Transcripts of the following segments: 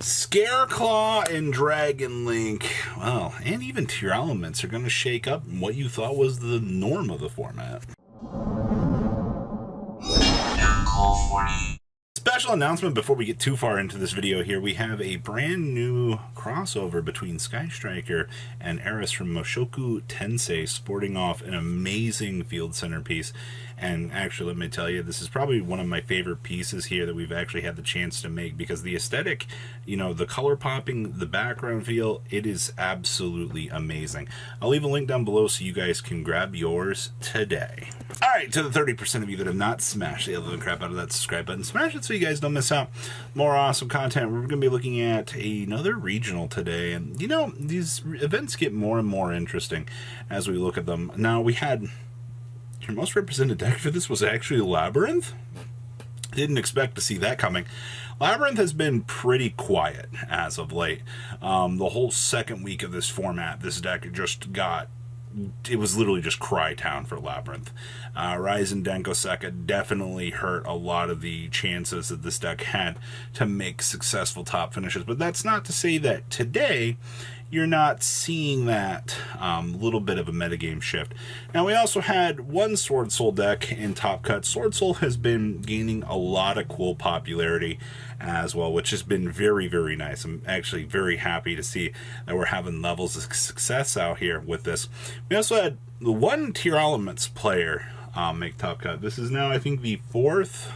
Scareclaw and Dragon Link, well, and even Tier Elements are going to shake up what you thought was the norm of the format. Special announcement before we get too far into this video here. We have a brand new crossover between Sky Striker and Eris from Mushoku Tensei, sporting off an amazing field centerpiece. And actually, let me tell you, this is probably one of my favorite pieces here that we've actually had the chance to make, because the aesthetic, you know, the color popping, the background feel, it is absolutely amazing. I'll leave a link down below so you guys can grab yours today. All right, to the 30% of you that have not smashed the other crap out of that subscribe button, smash it so you guys don't miss out. More awesome content. We're going to be looking at another regional today. And, you know, these events get more and more interesting as we look at them. Now, we had... your most represented deck for this was actually Labyrinth. Didn't expect to see that coming. Labyrinth has been pretty quiet as of late. The whole second week of this format, this deck just got... it was literally just cry town for Labyrinth. Ryzen Denko Seka definitely hurt a lot of the chances that this deck had to make successful top finishes. But that's not to say that today you're not seeing that little bit of a metagame shift. Now, we also had one Sword Soul deck in Top Cut. Sword Soul has been gaining a lot of cool popularity as well, which has been very, very nice. I'm actually very happy to see that we're having levels of success out here with this. We also had the one Tier Elements player make Top Cut. This is now, I think, the fourth...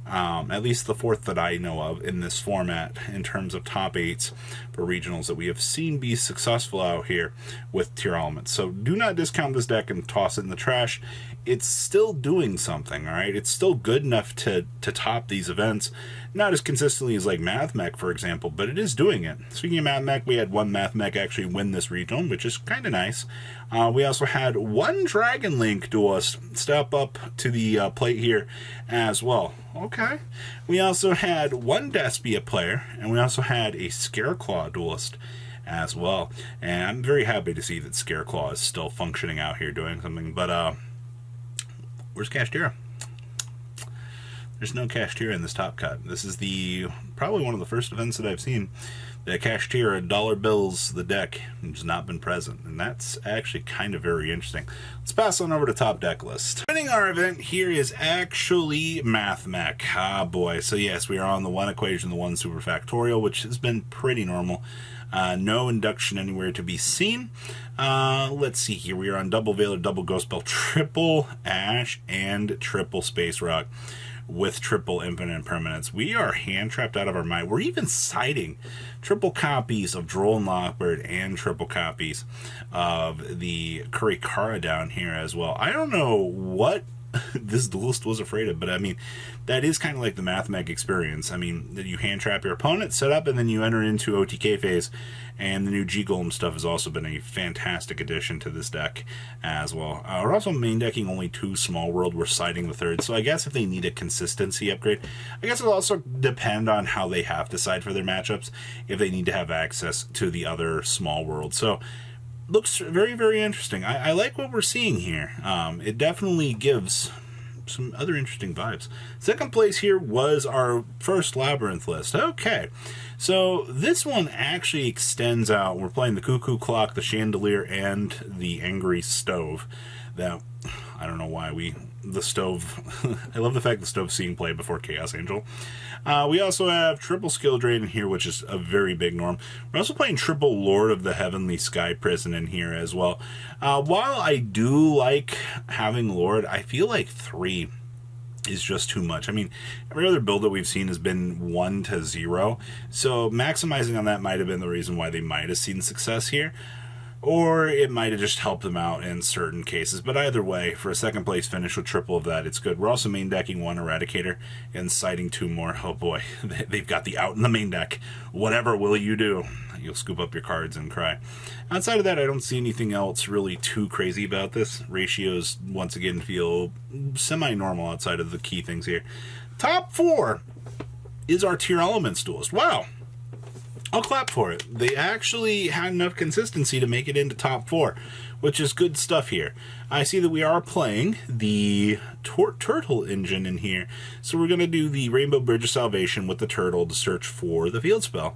at least the fourth that I know of in this format in terms of top 8s for regionals that we have seen be successful out here with Tier Elements. So do not discount this deck and toss it in the trash. It's still doing something, all right? It's still good enough to top these events. Not as consistently as like Mathmech, for example, but it is doing it. Speaking of Mathmech, we had one Mathmech actually win this regional, which is kind of nice. We also had one Dragon Link duelist step up to the plate here as well. Okay. We also had one Despia player, and we also had a Scareclaw duelist as well. And I'm very happy to see that Scareclaw is still functioning out here doing something. But where's Kashtira? There's no Kashtira in this Top Cut. This is probably one of the first events that I've seen that Kashtira dollar bills the deck has not been present, and that's actually kind of very interesting. Let's pass on over to top deck list. Winning our event here is actually Mathmech. Ah boy, so yes, we are on the one equation, the one super factorial, which has been pretty normal. No induction anywhere to be seen. Let's see here. We are on double Veiler, double Ghost Bell, triple Ash, and triple Space Rock with triple Infinite Permanence. We are hand trapped out of our mind. We're even citing triple copies of Droll and Lockbird and triple copies of the Kurikara down here as well. I don't know what this duelist was afraid of, but I mean, that is kind of like the Mathmech experience. I mean, you hand trap your opponent, set up, and then you enter into OTK phase, and the new G-Golem stuff has also been a fantastic addition to this deck as well. We're also main decking only 2 Small World. We're siding the 3rd, so I guess if they need a consistency upgrade, I guess it'll also depend on how they have to side for their matchups, if they need to have access to the other Small World. So looks very, very interesting. I like what we're seeing here. It definitely gives some other interesting vibes. Second place here was our first Labyrinth list. Okay, so this one actually extends out. We're playing the Cuckoo Clock, the Chandelier, and the Angry Stove. That, I don't know why the Stove, I love the fact the Stove's seeing play before Chaos Angel. We also have triple Skill Drain in here, which is a very big norm. We're also playing triple Lord of the Heavenly Sky Prison in here as well. While I do like having Lord, I feel like 3 is just too much. I mean, every other build that we've seen has been 1 to 0, so maximizing on that might have been the reason why they might have seen success here. Or it might have just helped them out in certain cases. But either way, for a second place finish with triple of that, it's good. We're also main decking 1 Eradicator and siding 2 more. Oh boy, they've got the out in the main deck. Whatever will you do? You'll scoop up your cards and cry. Outside of that, I don't see anything else really too crazy about this. Ratios, once again, feel semi-normal outside of the key things here. Top 4 is our Tier Elements duelist. Wow. I'll clap for it. They actually had enough consistency to make it into top 4, which is good stuff here. I see that we are playing the turtle engine in here. So we're going to do the Rainbow Bridge of Salvation with the turtle to search for the field spell.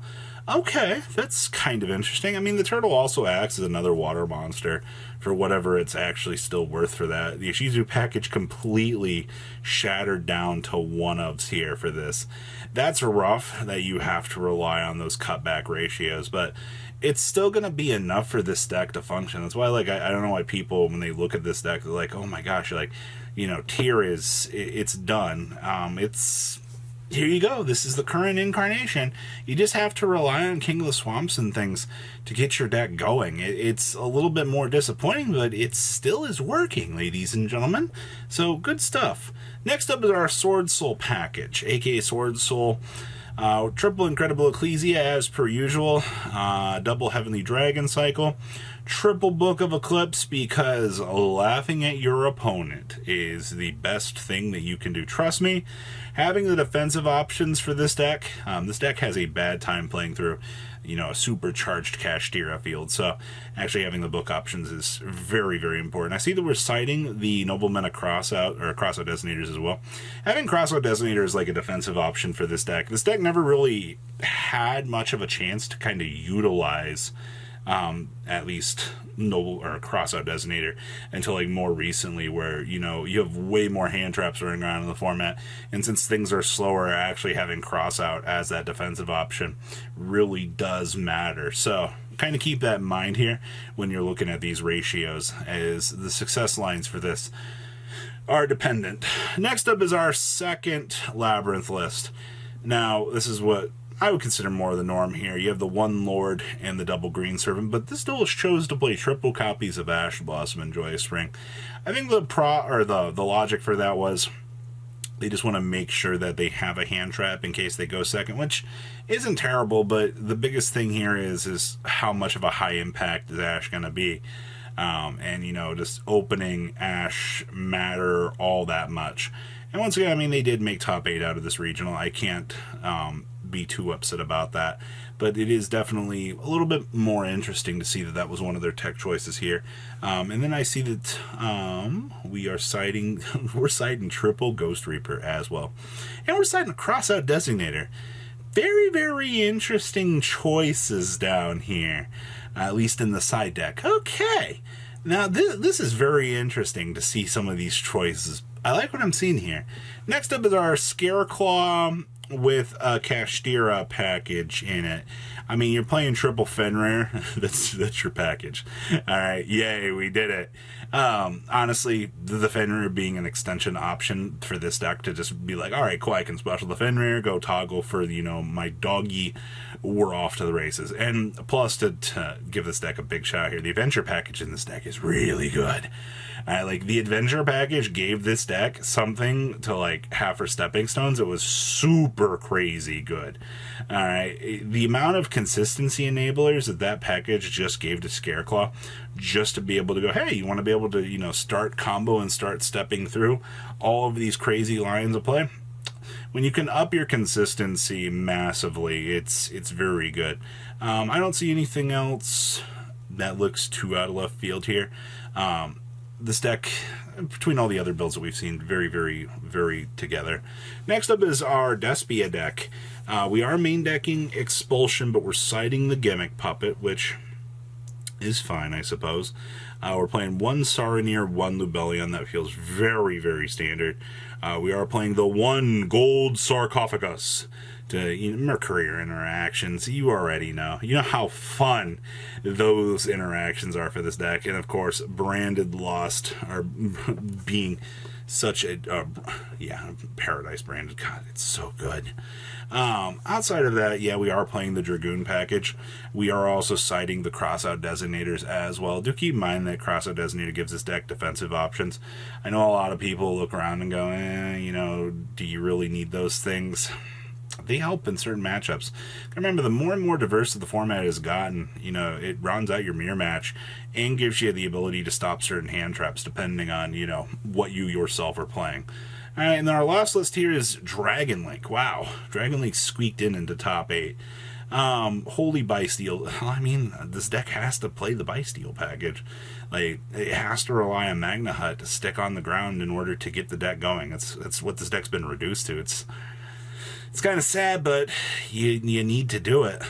Okay, that's kind of interesting. I mean, the turtle also acts as another water monster for whatever it's actually still worth for that. The Ishizu package completely shattered down to one-ofs here for this. That's rough that you have to rely on those cutback ratios, but it's still going to be enough for this deck to function. That's why, like, I don't know why people, when they look at this deck, they're like, oh my gosh, like, you know, tier it's done. Here you go. This is the current incarnation. You just have to rely on King of the Swamps and things to get your deck going. It's a little bit more disappointing, but it still is working, ladies and gentlemen. So, good stuff. Next up is our Sword Soul package, aka Sword Soul. Triple Incredible Ecclesia as per usual. Double Heavenly Dragon Cycle. Triple Book of Eclipse, because laughing at your opponent is the best thing that you can do. Trust me, having the defensive options for this deck has a bad time playing through, you know, a supercharged Kashtira field. So actually having the book options is very, very important. I see that we're citing the Noblemen of Crossout, or Crossout Designators as well. Having Crossout Designators like a defensive option for this deck. This deck never really had much of a chance to kind of utilize at least Noble or Crossout Designator until like more recently, where, you know, you have way more hand traps running around in the format, and since things are slower, actually having Crossout as that defensive option really does matter. So kind of keep that in mind here when you're looking at these ratios, as the success lines for this are dependent. Next up is our second Labyrinth list. Now, this is what I would consider more the norm here. You have the One Lord and the Double Green Servant, but this duelist chose to play triple copies of Ash Blossom and Joyous Spring. I think the logic for that was they just want to make sure that they have a hand trap in case they go second, which isn't terrible, but the biggest thing here is how much of a high impact is Ash going to be. And, you know, just opening Ash matter all that much. And once again, I mean, they did make top 8 out of this regional. I can't be too upset about that, but it is definitely a little bit more interesting to see that that was one of their tech choices here. And then I see that we're citing triple Ghost Reaper as well, and we're citing a Crossout Designator. Very, very interesting choices down here, at least in the side deck. Okay, now this is very interesting to see some of these choices. I like what I'm seeing here. Next up is our Scareclaw with a Kashtira package in it. I mean, you're playing triple Fenrir. that's your package. All right, yay, we did it. Honestly, the Fenrir being an extension option for this deck to just be like, all right, cool, I can special the Fenrir, go toggle for, you know, my doggy, we're off to the races. And plus, to give this deck a big shot here, the Adventure package in this deck is really good. Like, the Adventure package gave this deck something to, like, have for stepping stones. It was super crazy good. Alright, the amount of consistency enablers that package just gave to Scareclaw, just to be able to go, hey, you want to be able to, you know, start combo and start stepping through all of these crazy lines of play. When you can up your consistency massively, it's very good. I don't see anything else that looks too out of left field here. This deck, between all the other builds that we've seen, very, very, very together. Next up is our Despia deck. We are main decking Expulsion, but we're citing the Gimmick Puppet, which is fine, I suppose. We're playing one Saronir, one Lubellion. That feels very, very standard. We are playing the one Gold Sarcophagus to Mercurier interactions. You already know. You know how fun those interactions are for this deck. And of course, Branded Lost are being such a Paradise Branded. God, it's so good. Outside of that, yeah, we are playing the Dragoon package. We are also citing the Crossout Designators as well. Do keep in mind that Crossout Designator gives this deck defensive options. I know a lot of people look around and go, you know, do you really need those things? They help in certain matchups. Remember, the more and more diverse the format has gotten, you know, it rounds out your mirror match and gives you the ability to stop certain hand traps depending on, you know, what you yourself are playing. All right, and then our last list here is Dragon Link. Wow, Dragon Link squeaked into top 8. Holy Bysteel. I mean, this deck has to play the Bysteel package. Like, it has to rely on Magna Hut to stick on the ground in order to get the deck going. That's what this deck's been reduced to. It's kind of sad, but you need to do it.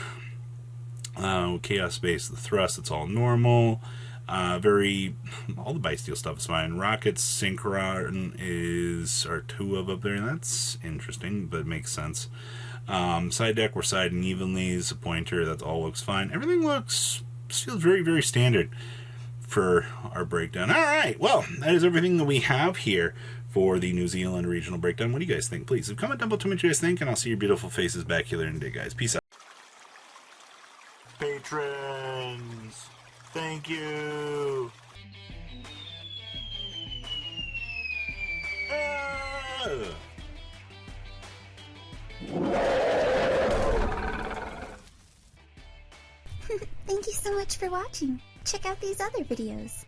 Chaos Space, the Thrust, it's all normal. All the Bysteel stuff is fine. Rockets, Synchron are 2 of up there, and that's interesting, but it makes sense. Side deck, we're siding evenly. It's a pointer, that all looks fine. Everything feels very, very standard for our breakdown. Alright, well, that is everything that we have here for the New Zealand regional breakdown. What do you guys think? Please comment down below to what you guys think, and I'll see your beautiful faces back here in a day, guys. Peace out. Patrons, thank you. Thank you so much for watching. Check out these other videos.